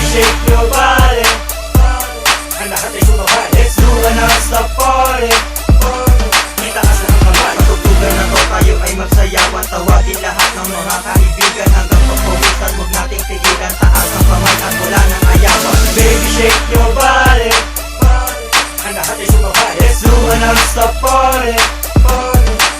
shake your body. Ang lahat ay sumabay. Let's do a non-stop party. Itaas na ang kamay. Patutugan na to, tayo ay magsayawan. Tawagin lahat ng mga kaibigan. Hanggang pagpawisan, huwag nating tigilan. Taas ang kamay at wala nang ayawan. Baby, shake your body. Ang lahat ay sumabay. Let's do a non-stop party.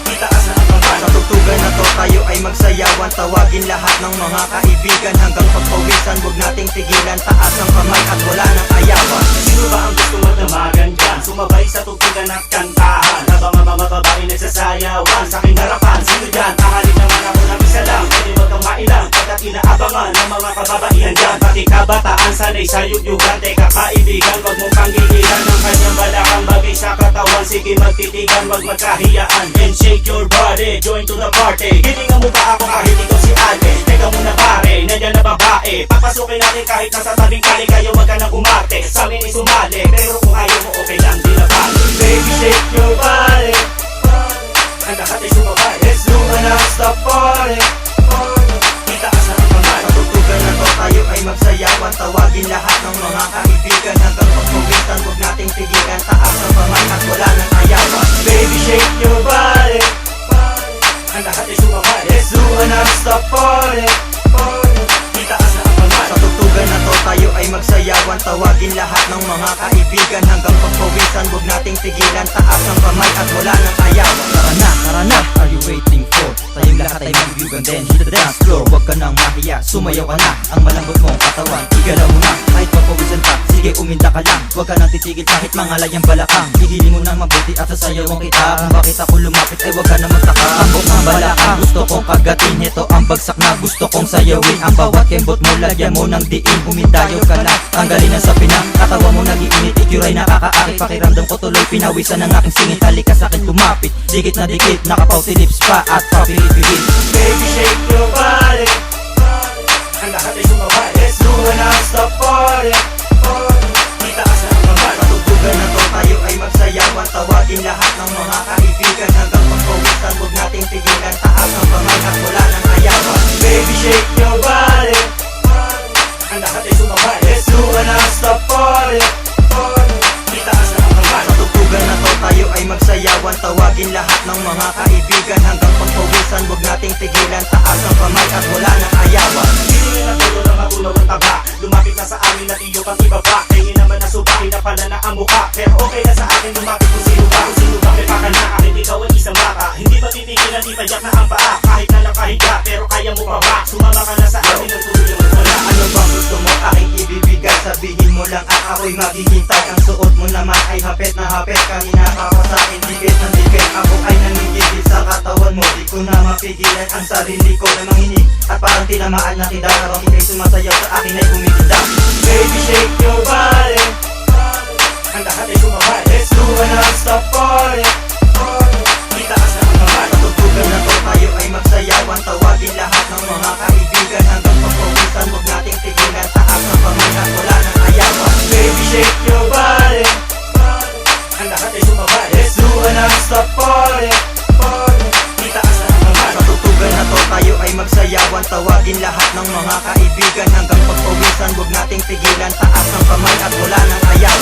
Itaas na ang kamay. Patutugan na to, tayo ay magsayawan. Tawagin lahat ng mga kaibigan. Hanggang pagpawisan, huwag nating tigilan. Taas ang kamay at wala nang ayawan. Sino ba ang gusto magdamagan dyan? Sumabay sa tugtugan at kantahan. Habang ang mga babae nagsasayawan sa aking harapan. Sino dyan? Ahalik naman ako ng isa lang. Pwede wag kang mailang pagkat inaabangan ng mga kababaihan dyan. Pati kabataan sanay sa yugyugan. Teka kaibigan, wag mong panggigilan ng kanyang balakang bagay sa katawan. Sige magtitigan, wag magkahiyaan. And shake your body, join to the party. Hilingan mo ba ako kahit ikaw si ate? Teka muna pare, nandiyan na babae. Papasukin natin kahit nasa tabing kali. Kayo wag ka nang umarte, sa amin ay sumali. Pero kung ayaw mo okay lang, di na pali. Baby, shake your body. Ang lahat ay sumabay. Let's do a non-stop party. Itaas na ang kamay. Patutugan na to, tayo ay magsayawan. Tawagin lahat ng mga kaibigan. Hanggang pagpawisan, huwag nating tigilan. Taas ang kamay at wala nang ayawan. Baby, shake your body. Ang lahat ay sumabay. Let's do a non-stop party. Itaas na ang kamay. Patutugan na to, tayo ay magsayawan. Tawagin lahat ng mga kaibigan. Hanggang pagpawisan, huwag nating tigilan. Taas ang kamay at wala nang ayawan. Tara na, are you waiting for? Tayong lahat ay magbigan din. Hit the dance floor, huwag ka nang mahiya. Sumayaw ka na, ang malambot mong katawan. Igalaw mo na, kahit pagpawisan ka. Sige, uminda ka lang, huwag ka nang titigil kahit mga layang balakang. Higilin mo nang mabuti at sasayawan kita. Kung bakit ako lumapit ay huwag ka na magtaka. Ambok ng balakang, gusto kong kagatin. Ito ang bagsak na gusto kong sayawin. Ang bawat kembot mo, lagyan mo ng diin. Umindayaw ka lang, tanggalin ang sa pinang. Katawa mo nag-iinit, ikyuray nakakaakit. Pakiramdam ko tuloy, pinawisan ng aking singit. Halika sa'kin kumapit, dikit na dikit. Nakapauti lips pa at papilit-pilit. Baby, shake your body. Ang lahat ay sumabay. Let's do a non-stop party. Itaas na ang kamay. Patutugan na to, tayo ay magsayawan. Tawagin lahat ng mga kaibigan. Hanggang pagpawisan, huwag nating tigilan. Taas ang kamay at wala nang ayawan. Baby, shake your body. Ang lahat ay sumabay. Let's do a non-stop party. Itaas na ang kamay. Patutugan na to, tayo ay magsayawan. Tawagin lahat ng mga kaibigan. Hanggang pagpawisan, huwag nating tigilan. Taas ang kamay at wala nang ayawan. Hindi na tulo na matunaw ang taba. Lumapit na sa amin at iyo pang ibaba. Tingin naman na subakin na pala na ang mukha. Pero okay na sa akin lumapit kung sino ba. Kung sino ba may paka na kahit ikaw ay isang bata. Hindi ba titigilan, ipayak na ang paa. Kahit na nakahiga pero kaya mo pa ba. Sumama ka na sa amin ang tuloy ang wala. Ano bang gusto mo aking ibibigay? Sabihin mo lang at ako'y maghihintay. Ang suot mo naman ay hapet na hapet. Kanina ka pa sa'kin, dikit ng dikit. Ako ay nangigigil sa katawan mo. Di ko na mapigilan ang sarili ko na manginig. At parang tinamaan na kita. Habang ika'y sumasayaw sa akin ay kumikita. Baby, shake your body. Ang lahat ay sumabay. Let's do a non-stop party. Itaas na ang kamay. Patutugan na to, tayo ay magsayawan. Tawagin lahat ng mga kaibigan. Hanggang pagpawisan, huwag nating tigilan. Taas ang kamay at wala nang ayawan. Baby, shake your body. Ang lahat ay sumabay. Let's do a non-stop party. Itaas na ang kamay. Patutugan na to, tayo ay magsayawan. Tawagin lahat ng mga kaibigan. Hanggang pagpawisan, huwag nating tigilan. Taas ang kamay at wala nang ayawan.